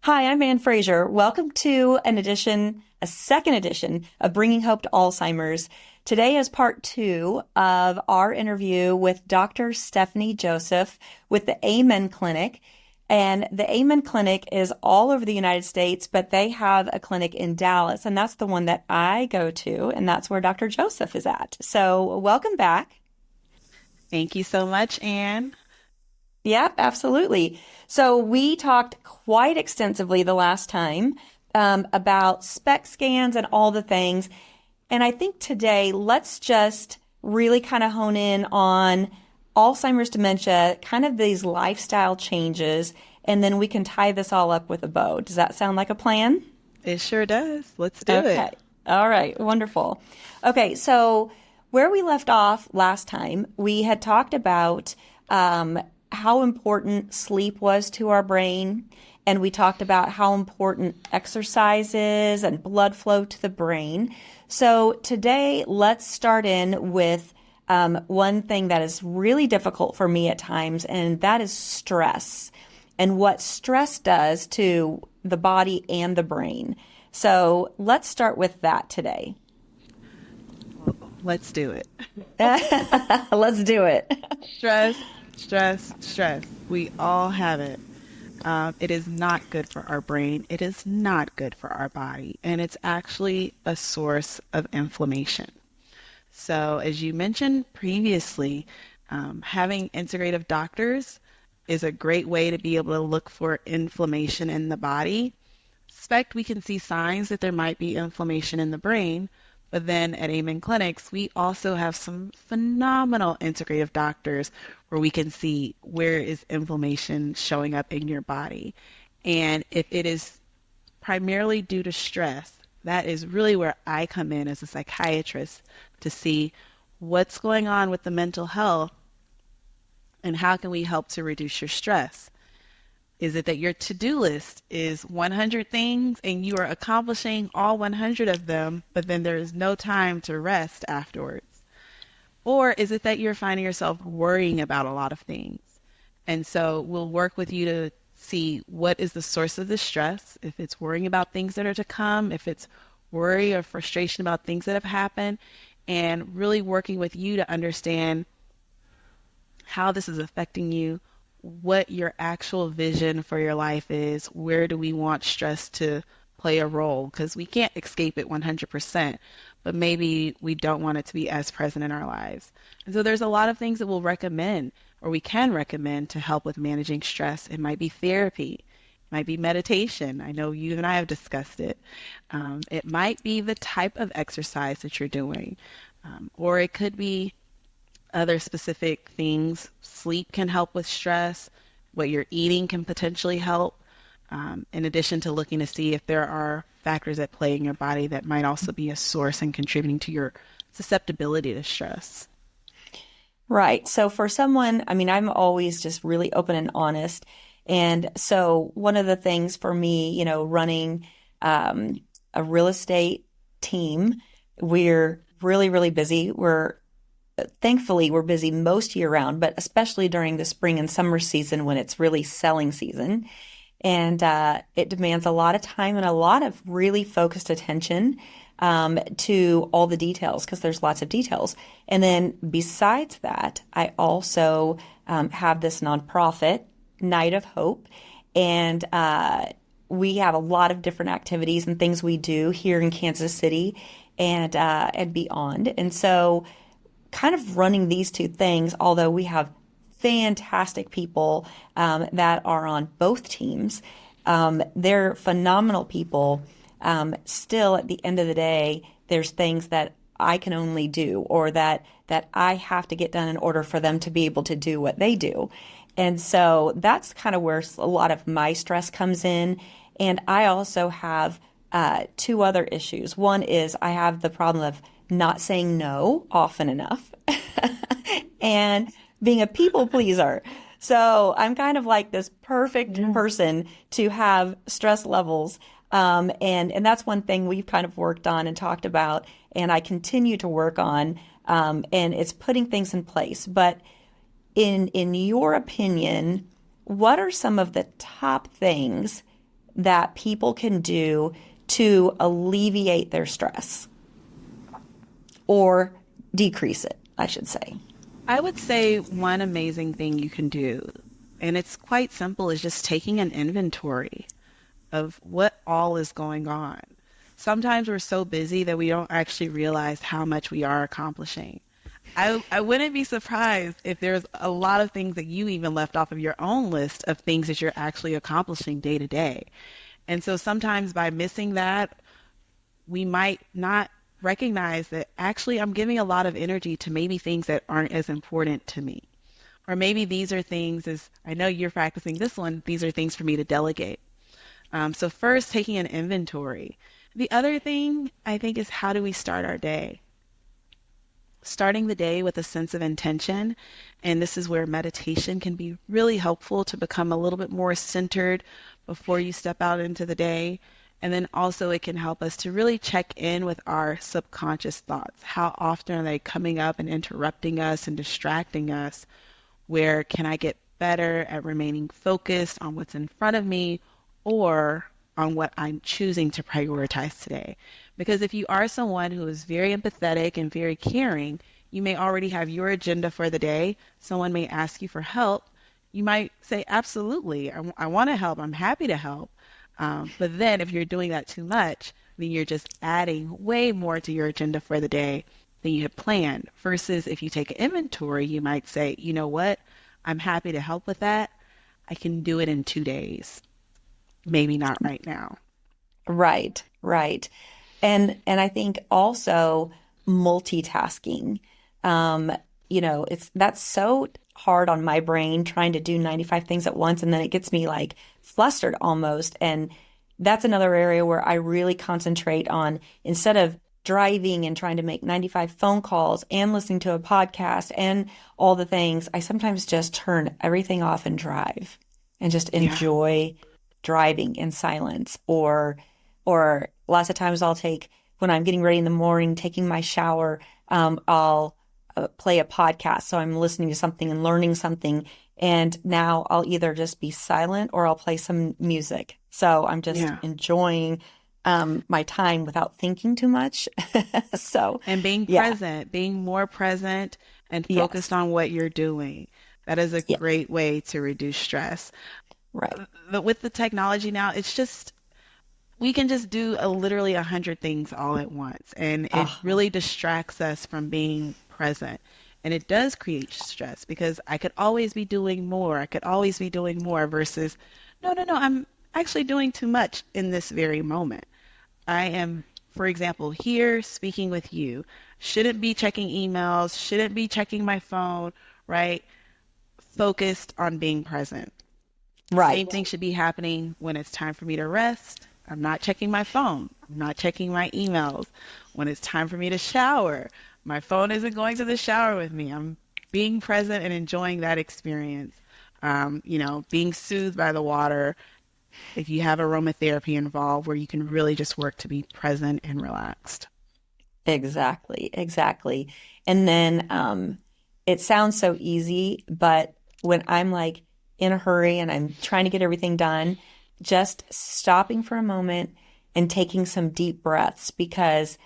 Hi, I'm Ann Fraser. Welcome to a second edition of Bringing Hope to Alzheimer's. Today is part two of our interview with Dr. Stephanie Joseph with the Amen Clinic. And the Amen Clinic is all over the United States, but they have a clinic in Dallas, and that's the one that I go to, and that's where Dr. Joseph is at. So welcome back. Thank you so much, Anne. Yep, absolutely. So we talked quite extensively the last time about SPECT scans and all the things. And I think today, let's just really kind of hone in on Alzheimer's dementia, kind of these lifestyle changes, and then we can tie this all up with a bow. Does that sound like a plan? It sure does. Let's do Okay. it. All right. Wonderful. Okay. So where we left off last time, we had talked about how important sleep was to our brain. And we talked about how important exercise is and blood flow to the brain. So today, let's start in with one thing that is really difficult for me at times, and that is stress and what stress does to the body and the brain. So let's start with that today. Let's do it. Let's do it. Stress, stress, stress. We all have it. It is not good for our brain. It is not good for our body. And it's actually a source of inflammation. So, as you mentioned previously, having integrative doctors is a great way to be able to look for inflammation in the body. Suspect we can see signs that there might be inflammation in the brain, but then at Amen Clinics, we also have some phenomenal integrative doctors where we can see where is inflammation showing up in your body. And if it is primarily due to stress, that is really where I come in as a psychiatrist to see what's going on with the mental health and how can we help to reduce your stress. Is it that your to-do list is 100 things and you are accomplishing all 100 of them, but then there is no time to rest afterwards? Or is it that you're finding yourself worrying about a lot of things? And so we'll work with you to see what is the source of the stress, if it's worrying about things that are to come, if it's worry or frustration about things that have happened, and really working with you to understand how this is affecting you, what your actual vision for your life is, where do we want stress to play a role, because we can't escape it 100%, but maybe we don't want it to be as present in our lives. And so there's a lot of things that we'll recommend or we can recommend to help with managing stress. It might be therapy, it might be meditation. I know you and I have discussed it. It might be the type of exercise that you're doing, or it could be other specific things. Sleep can help with stress. What you're eating can potentially help, in addition to looking to see if there are factors at play in your body that might also be a source and contributing to your susceptibility to stress. Right. So for someone, I mean, I'm always just really open and honest. And so one of the things for me, running a real estate team, we're really, really busy. Thankfully, we're busy most year round, but especially during the spring and summer season when it's really selling season. And it demands a lot of time and a lot of really focused attention to all the details, because there's lots of details. And then besides that, I also have this nonprofit, Night of Hope, and we have a lot of different activities and things we do here in Kansas City and beyond. And so kind of running these two things, although we have fantastic people that are on both teams, they're phenomenal people. Still, at the end of the day, there's things that I can only do or that I have to get done in order for them to be able to do what they do. And so that's kind of where a lot of my stress comes in. And I also have two other issues. One is I have the problem of not saying no often enough and being a people pleaser. So I'm kind of like this perfect person to have stress levels. And that's one thing we've kind of worked on and talked about, and I continue to work on, and it's putting things in place. But in your opinion, what are some of the top things that people can do to alleviate their stress or decrease it, I should say? I would say one amazing thing you can do, and it's quite simple, is just taking an inventory of what all is going on. Sometimes we're so busy that we don't actually realize how much we are accomplishing. I wouldn't be surprised if there's a lot of things that you even left off of your own list of things that you're actually accomplishing day to day. And so sometimes by missing that, we might not recognize that actually I'm giving a lot of energy to maybe things that aren't as important to me. Or maybe these are things, as I know you're practicing this one, these are things for me to delegate. So first, taking an inventory. The other thing I think is, how do we start our day? Starting the day with a sense of intention. And this is where meditation can be really helpful to become a little bit more centered before you step out into the day. And then also it can help us to really check in with our subconscious thoughts. How often are they coming up and interrupting us and distracting us? Where can I get better at remaining focused on what's in front of me or on what I'm choosing to prioritize today? Because if you are someone who is very empathetic and very caring, you may already have your agenda for the day. Someone may ask you for help. You might say, absolutely, I want to help. I'm happy to help. But then if you're doing that too much, then you're just adding way more to your agenda for the day than you had planned. Versus if you take an inventory, you might say, you know what? I'm happy to help with that. I can do it in 2 days. Maybe not right now. Right, right. And I think also multitasking. Um, it's that's so hard on my brain trying to do 95 things at once, and then it gets me like flustered almost. And that's another area where I really concentrate on, instead of driving and trying to make 95 phone calls and listening to a podcast and all the things, I sometimes just turn everything off and drive and just Yeah. enjoy driving in silence. Or lots of times I'll take, when I'm getting ready in the morning, taking my shower, I'll play a podcast. So I'm listening to something and learning something. And now I'll either just be silent or I'll play some music. So I'm just Yeah. enjoying my time without thinking too much. So, And being yeah, present, being more present and focused yes, on what you're doing. That is a yeah, great way to reduce stress. right. But with the technology now, it's just, we can just do literally 100 things all at once. And it Oh, really distracts us from being present. And it does create stress because I could always be doing more. I could always be doing more versus, no, no, no, I'm actually doing too much in this very moment. I am, for example, here speaking with you, shouldn't be checking emails, shouldn't be checking my phone, right? Focused on being present. Same right, thing should be happening when it's time for me to rest. I'm not checking my phone. I'm not checking my emails. When it's time for me to shower, my phone isn't going to the shower with me. I'm being present and enjoying that experience. Being soothed by the water. If you have aromatherapy involved, where you can really just work to be present and relaxed. exactly, exactly. And then it sounds so easy, but when I'm like in a hurry and I'm trying to get everything done, just stopping for a moment and taking some deep breaths, because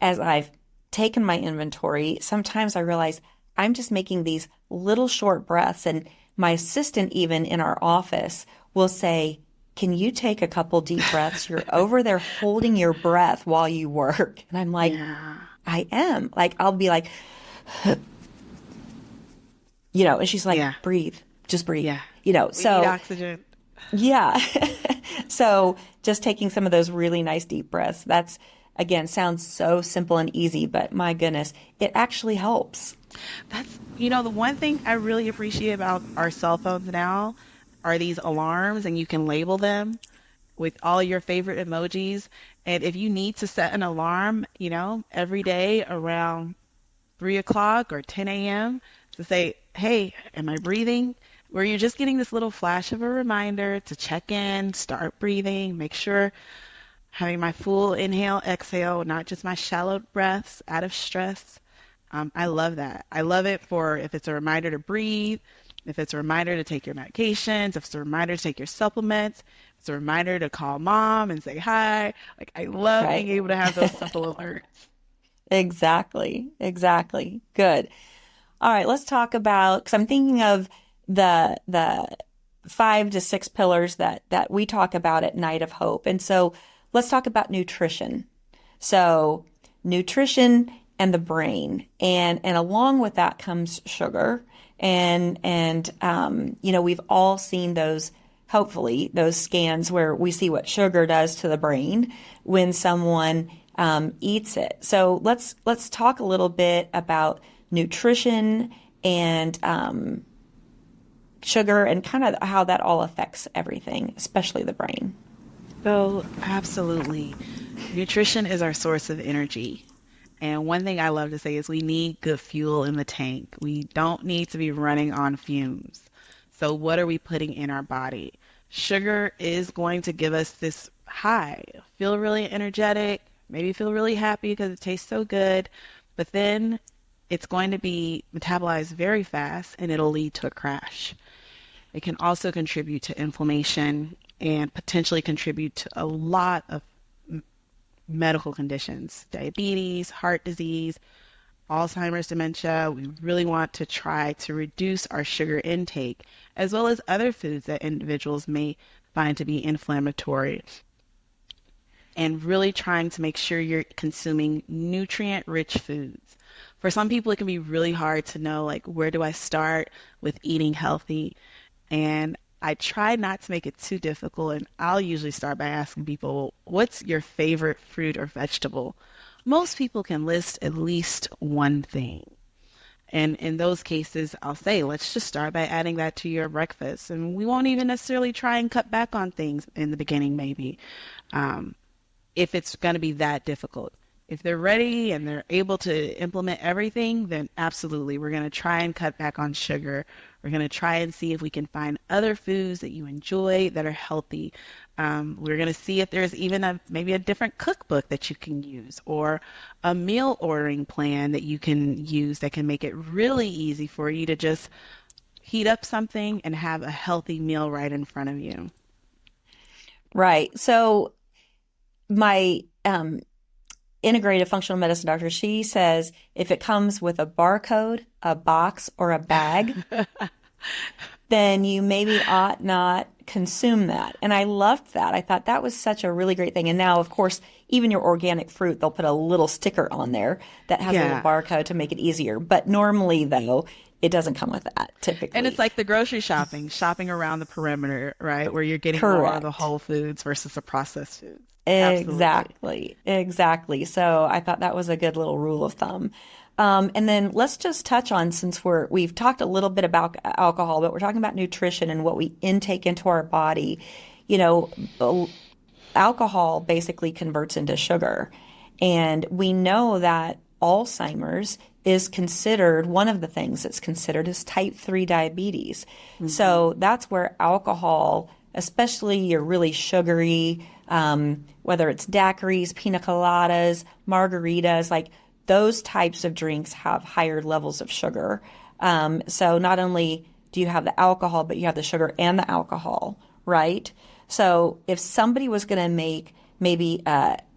as I've taken my inventory, sometimes I realize I'm just making these little short breaths. And my assistant, even in our office, will say, can you take a couple deep breaths? You're over there holding your breath while you work. And I'm like, Yeah. I am. Like, I'll be like, and she's like, Yeah. breathe, just breathe, Yeah. We need So oxygen. yeah. So just taking some of those really nice deep breaths, that's, again, sounds so simple and easy, but my goodness, it actually helps. The one thing I really appreciate about our cell phones now are these alarms, and you can label them with all your favorite emojis. And if you need to set an alarm, every day around 3 o'clock or 10 a.m. to say, hey, am I breathing? Where you're just getting this little flash of a reminder to check in, start breathing, make sure having my full inhale, exhale, not just my shallow breaths out of stress. I love that. I love it for if it's a reminder to breathe, if it's a reminder to take your medications, if it's a reminder to take your supplements, if It's a reminder to call mom and say hi. Like, I love being Right. able to have those simple alerts. Exactly. Exactly. Good. All right, let's talk about, because I'm thinking of the 5 to 6 pillars that we talk about at Night of Hope. And so let's talk about nutrition. So nutrition and the brain, and along with that comes sugar. And we've all seen those, hopefully those scans where we see what sugar does to the brain when someone eats it. So let's talk a little bit about nutrition and sugar and kind of how that all affects everything, especially the brain. So, absolutely. Nutrition is our source of energy. And one thing I love to say is we need good fuel in the tank. We don't need to be running on fumes. So, what are we putting in our body? Sugar is going to give us this high, feel really energetic, maybe feel really happy because it tastes so good, but then it's going to be metabolized very fast and it'll lead to a crash. It can also contribute to inflammation and potentially contribute to a lot of medical conditions, diabetes, heart disease, Alzheimer's, dementia. We really want to try to reduce our sugar intake, as well as other foods that individuals may find to be inflammatory, and really trying to make sure you're consuming nutrient-rich foods. For some people, it can be really hard to know, like, where do I start with eating healthy? And I try not to make it too difficult, and I'll usually start by asking people, what's your favorite fruit or vegetable? Most people can list at least one thing. And in those cases, I'll say, let's just start by adding that to your breakfast. And we won't even necessarily try and cut back on things in the beginning, maybe. Um, if it's going to be that difficult. If they're ready and they're able to implement everything, then absolutely, we're going to try and cut back on sugar. We're going to try and see if we can find other foods that you enjoy that are healthy. We're going to see if there's even maybe a different cookbook that you can use, or a meal ordering plan that you can use that can make it really easy for you to just heat up something and have a healthy meal right in front of you. Right. So my integrative functional medicine doctor, she says if it comes with a barcode, a box, or a bag, then you maybe ought not consume that. And I loved that. I thought that was such a really great thing. And now, of course, even your organic fruit, they'll put a little sticker on there that has a little Yeah. barcode to make it easier. But normally, though, it doesn't come with that And it's typically. like the grocery shopping around the perimeter, right? Where you're getting more of the Correct. whole foods versus the processed foods. Absolutely. Exactly. Exactly. So I thought that was a good little rule of thumb. And then let's just touch on, since we've talked a little bit about alcohol, but we're talking about nutrition and what we intake into our body. You know, alcohol basically converts into sugar. And we know that Alzheimer's is considered one of the things that's considered as type 3 diabetes. Hmm. So that's where alcohol, especially your really sugary, whether it's daiquiris, pina coladas, margaritas, like those types of drinks have higher levels of sugar. So not only do you have the alcohol, but you have the sugar and the alcohol, right? So if somebody was going to make maybe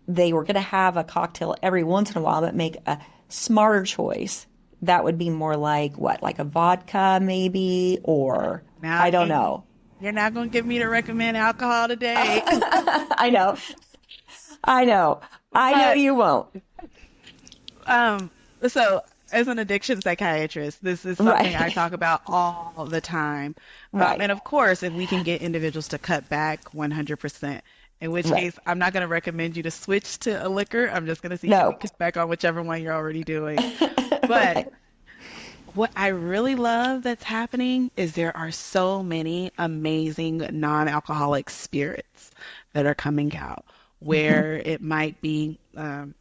they were going to have a cocktail every once in a while, but make a smarter choice, that would be more like what, like a vodka maybe, or Now, I don't and know. you're not going to get me to recommend alcohol today. I know, I know, I know But you won't. um, so as an addiction psychiatrist, this is something I Right, talk about all the time. right, And of course, if we can get individuals to cut back 100%, in which right. case I'm not going to recommend you to switch to a liquor. I'm just going to see, can we No, cut back on whichever one you're already doing? But right. what I really love that's happening is there are so many amazing non-alcoholic spirits that are coming out, Mhm. where it might be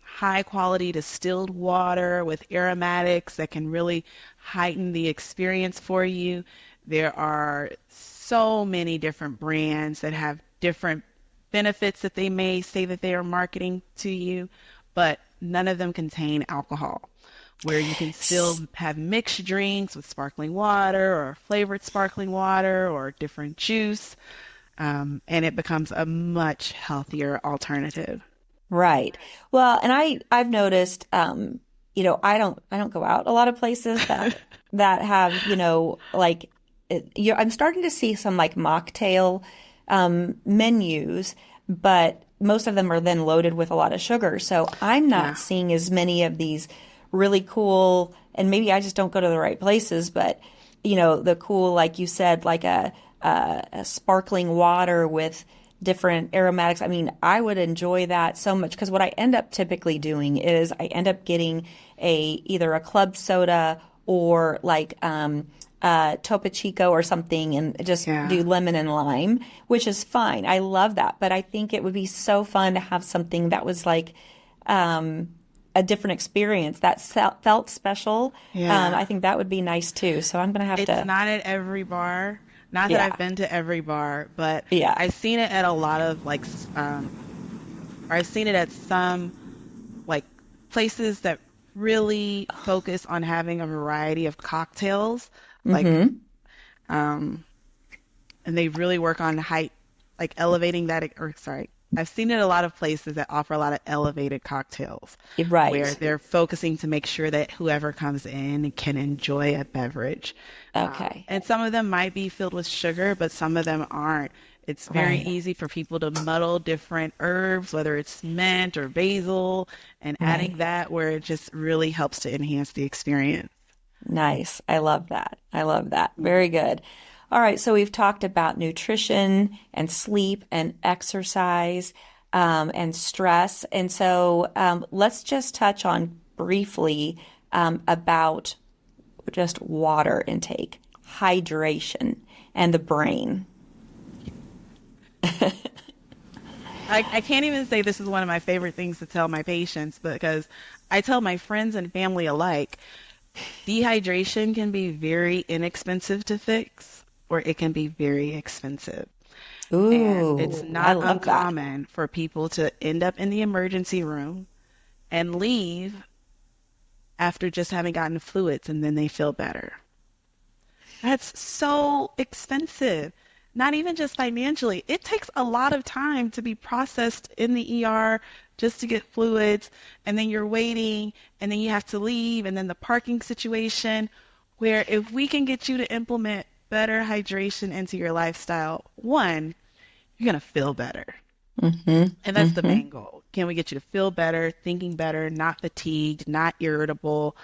high quality distilled water with aromatics that can really heighten the experience for you. There are so many different brands that have different benefits that they may say that they are marketing to you, but none of them contain alcohol, where you can still have mixed drinks with sparkling water or flavored sparkling water or different juice. and it becomes a much healthier alternative. Right. Well, and I've noticed, I don't go out a lot of places that have, like I'm starting to see some like mocktail menus, but most of them are then loaded with a lot of sugar. So I'm Yeah. not seeing as many of these really cool, and maybe I just don't go to the right places, but the cool, like you said, like a sparkling water with different aromatics. I mean, I would enjoy that so much because what I end up typically doing is I end up getting either a club soda or like Topo Chico or something and just Yeah. do lemon and lime, which is fine. I love that. But I think it would be so fun to have something that was like um, a different experience that felt special. Yeah. I think that would be nice too. So I'm going to have It's to, not at every bar. Not that yeah, I've been to every bar, but yeah. I've seen it at a lot of like, or I've seen it at some like places that really focus on having a variety of cocktails, like, Mm-hmm. um, and they really work on height, like elevating that, or sorry, I've seen it at a lot of places that offer a lot of elevated cocktails where Right. they're focusing to make sure that whoever comes in can enjoy a beverage. Okay. And some of them might be filled with sugar, but some of them aren't. It's very Right. easy for people to muddle different herbs, whether it's mint or basil, and adding Right. that where it just really helps to enhance the experience. Nice. I love that. I love that. Very good. All right. So we've talked about nutrition and sleep and exercise and stress. And so let's just touch on briefly about just water intake, hydration, and the brain. I can't even say this is one of my favorite things to tell my patients because I tell my friends and family alike, dehydration can be very inexpensive to fix, or it can be very expensive. And it's Ooh, I not love that. uncommon for people to end up in the emergency room and leave after just having gotten fluids and then they feel better. That's so expensive. Not even just financially. It takes a lot of time to be processed in the ER just to get fluids, and then you're waiting, and then you have to leave, and then the parking situation. Where if we can get you to implement better hydration into your lifestyle, one, you're going to feel better. Mm-hmm. And that's the Mm-hmm. main goal. Can we get you to feel better, thinking better, not fatigued, not irritable?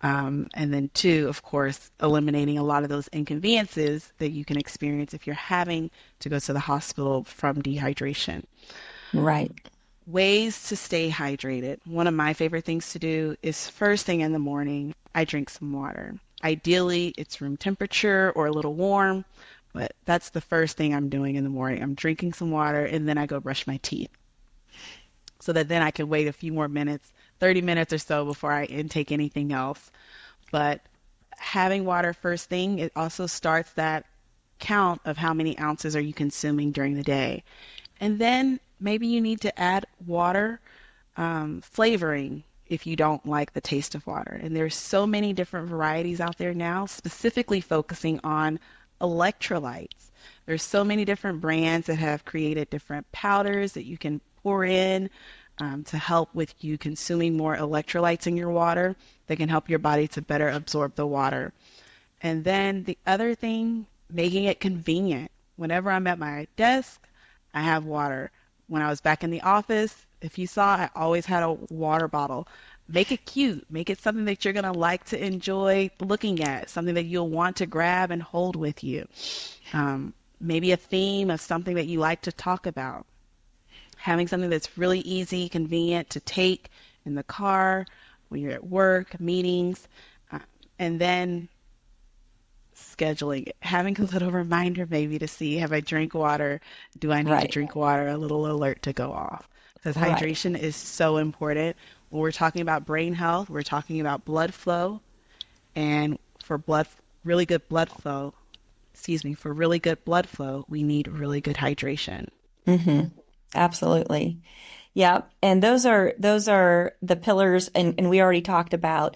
And then two, of course, eliminating a lot of those inconveniences that you can experience if you're having to go to the hospital from dehydration. Right. Ways to stay hydrated. One of my favorite things to do is first thing in the morning, I drink some water. Ideally, it's room temperature or a little warm, but that's the first thing I'm doing in the morning. I'm drinking some water and then I go brush my teeth so that then I can wait a few more minutes, 30 minutes or so before I intake anything else. But having water first thing, it also starts that count of how many ounces are you consuming during the day. And then maybe you need to add water flavoring if you don't like the taste of water. And there's so many different varieties out there now, specifically focusing on electrolytes. There's so many different brands that have created different powders that you can pour in to help with you consuming more electrolytes in your water that can help your body to better absorb the water. And then the other thing, making it convenient. Whenever I'm at my desk, I have water. When I was back in the office, if you saw, I always had a water bottle. Make it cute. Make it something that you're going to like to enjoy looking at, something that you'll want to grab and hold with you. Maybe a theme of something that you like to talk about. Having something that's really easy, convenient to take in the car, when you're at work, meetings, uh, and then scheduling it. Having a little reminder maybe to see, have I drank water? Do I need to Right. drink water? A little alert to go off. Because Right. hydration is so important. When we're talking about brain health, we're talking about blood flow. And for really good blood flow, for really good blood flow, we need really good hydration. Mm-hmm. Absolutely. Yeah. And those are the pillars and we already talked about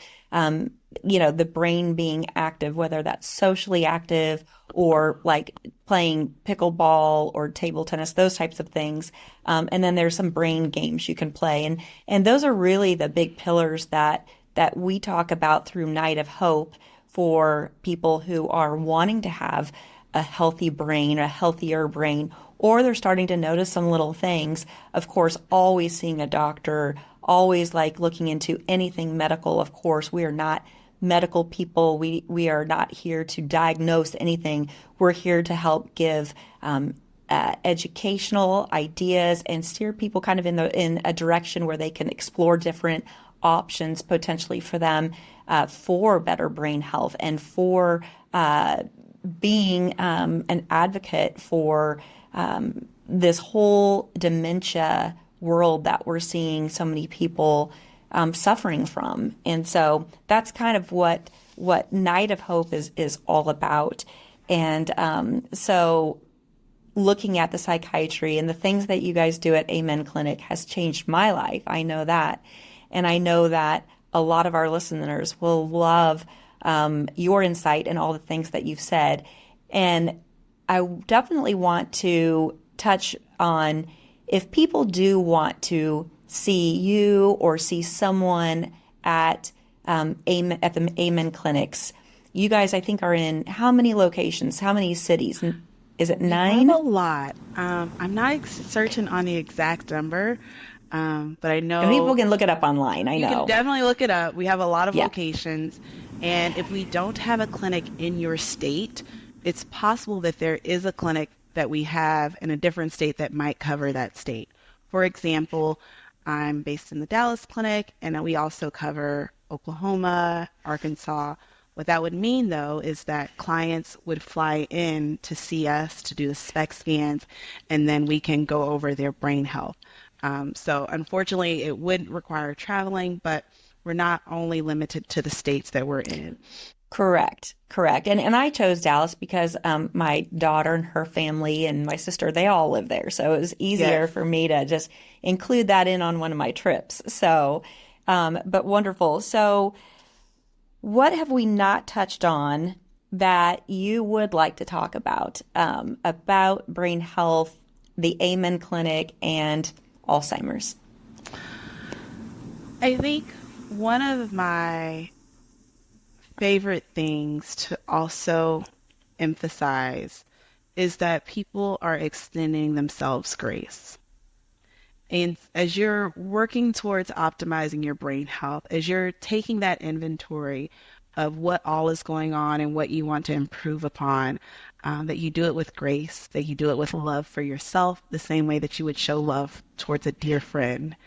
the brain being active, whether that's socially active or like playing pickleball or table tennis, those types of things. And then there's some brain games you can play. And those are really the big pillars that we talk about through Night of Hope for people who are wanting to have a healthy brain, a healthier brain, or they're starting to notice some little things. Of course, always seeing a doctor, always like looking into anything medical. Of course, we are not medical people. We are not here to diagnose anything. We're here to help give educational ideas and steer people kind of in a direction where they can explore different options potentially for them for better brain health and for being an advocate for this whole dementia world that we're seeing so many people suffering from. And so that's kind of what Night of Hope is all about. And so looking at the psychiatry and the things that you guys do at Amen Clinic has changed my life. I know that. And I know that a lot of our listeners will love your insight and all the things that you've said. And I definitely want to touch on if people do want to see you or see someone at the Amen clinics. You guys, I think, are in how many locations? How many cities? Is it We have 9? a lot. I'm not certain on the exact number, but I And people know can look it up online. I you can know. definitely look it up. We have a lot of Yeah, locations, and if we don't have a clinic in your state, it's possible that there is a clinic that we have in a different state that might cover that state. For example, I'm based in the Dallas clinic, and we also cover Oklahoma, Arkansas. What that would mean, though, is that clients would fly in to see us to do the SPECT scans, and then we can go over their brain health. So unfortunately, it would require traveling, but we're not only limited to the states that we're in. correct, correct. And I chose Dallas because my daughter and her family and my sister, they all live there. So it was easier Yes. for me to just include that in on one of my trips. So, but wonderful. So, what have we not touched on that you would like to talk about brain health, the Amen Clinic, and Alzheimer's? I think one of my favorite things to also emphasize is that people are extending themselves grace. And as you're working towards optimizing your brain health, as you're taking that inventory of what all is going on and what you want to improve upon, that you do it with grace, that you do it with love for yourself, the same way that you would show love towards a dear friend,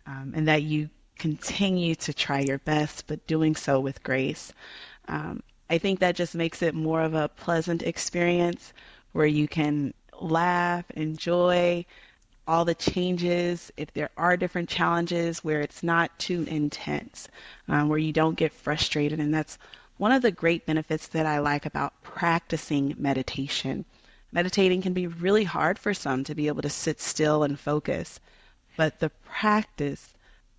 and that you continue to try your best, but doing so with grace. I think that just makes it more of a pleasant experience where you can laugh, enjoy all the changes, if there are different challenges, where it's not too intense, where you don't get frustrated. And that's one of the great benefits that I like about practicing meditation. Meditating can be really hard for some to be able to sit still and focus, but the practice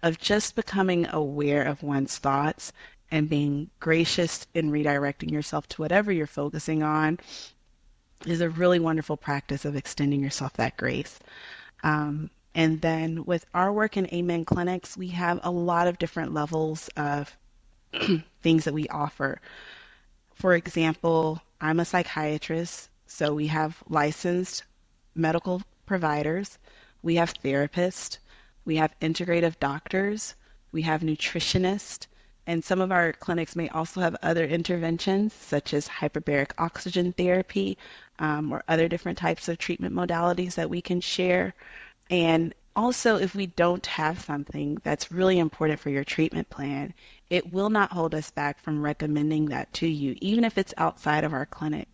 of just becoming aware of one's thoughts and being gracious in redirecting yourself to whatever you're focusing on is a really wonderful practice of extending yourself that grace. And then with our work in Amen Clinics, we have a lot of different levels of things that we offer. For example, I'm a psychiatrist, so we have licensed medical providers, we have therapists, we have integrative doctors, we have nutritionists, and some of our clinics may also have other interventions such as hyperbaric oxygen therapy, or other different types of treatment modalities that we can share. And also, if we don't have something that's really important for your treatment plan, it will not hold us back from recommending that to you, even if it's outside of our clinic.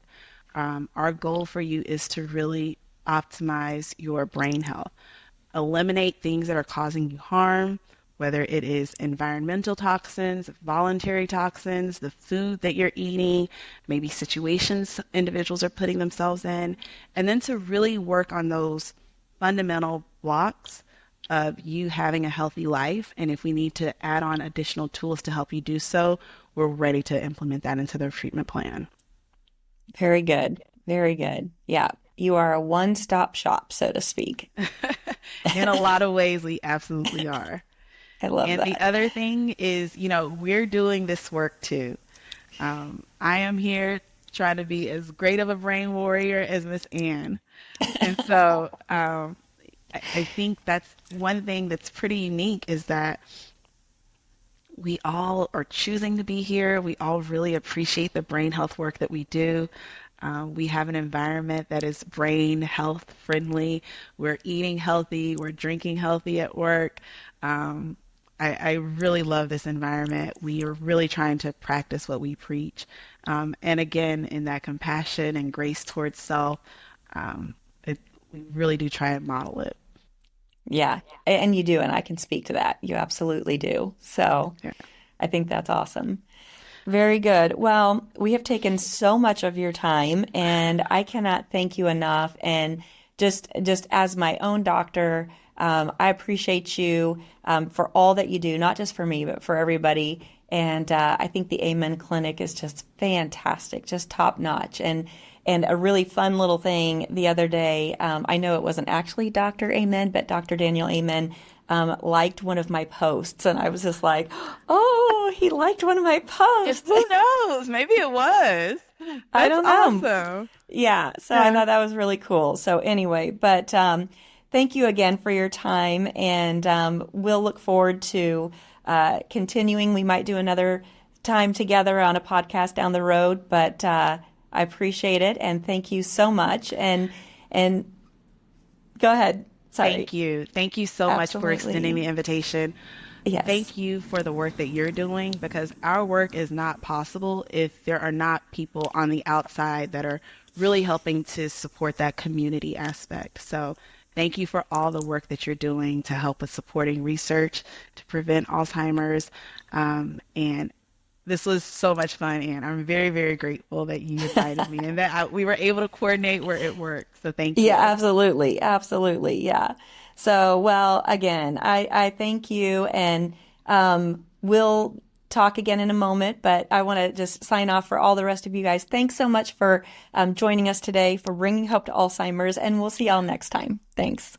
Our goal for you is to really optimize your brain health, eliminate things that are causing you harm, whether it is environmental toxins, voluntary toxins, the food that you're eating, maybe situations individuals are putting themselves in, and then to really work on those fundamental blocks of you having a healthy life. And if we need to add on additional tools to help you do so, we're ready to implement that into their treatment plan. Very good. Very good. Yeah. You are a one-stop shop, so to speak. In a lot of ways, we absolutely are. I love And the that. other thing is, we're doing this work too. I am here trying to be as great of a brain warrior as Miss Ann. And so I think that's one thing that's pretty unique is that we all are choosing to be here. We all really appreciate the brain health work that we do. We have an environment that is brain health friendly. We're eating healthy. We're drinking healthy at work. I really love this environment. We are really trying to practice what we preach. And again, in that compassion and grace towards self, um, we really do try and model it. Yeah. And you do, and I can speak to that. You absolutely do. So Yeah. I think that's awesome. Very good. Well, we have taken so much of your time, and I cannot thank you enough. And just as my own doctor, I appreciate you for all that you do, not just for me, but for everybody. And I think the Amen Clinic is just fantastic, just top notch. And a really fun little thing the other day, I know it wasn't actually Dr. Amen, but Dr. Daniel Amen liked one of my posts. And I was just like, oh, he liked one of my If posts. who knows? Maybe it was. I That's don't know. awesome. Yeah. So I Yeah. thought that was really cool. So anyway, but thank you again for your time. And we'll look forward to continuing. We might do another time together on a podcast down the road, but I appreciate it. And thank you so much. And go ahead. Sorry. Thank you. Thank you so much for extending Absolutely. the invitation. Yes. Thank you for the work that you're doing because our work is not possible if there are not people on the outside that are really helping to support that community aspect. So thank you for all the work that you're doing to help with supporting research to prevent Alzheimer's. And this was so much fun, and I'm very, very grateful that you invited me and that we were able to coordinate where it worked. So thank Yeah, you. absolutely. Absolutely. Yeah. So, well, again, I thank you, and we'll talk again in a moment, but I want to just sign off for all the rest of you guys. Thanks so much for joining us today, for bringing hope to Alzheimer's, and we'll see y'all next time. Thanks.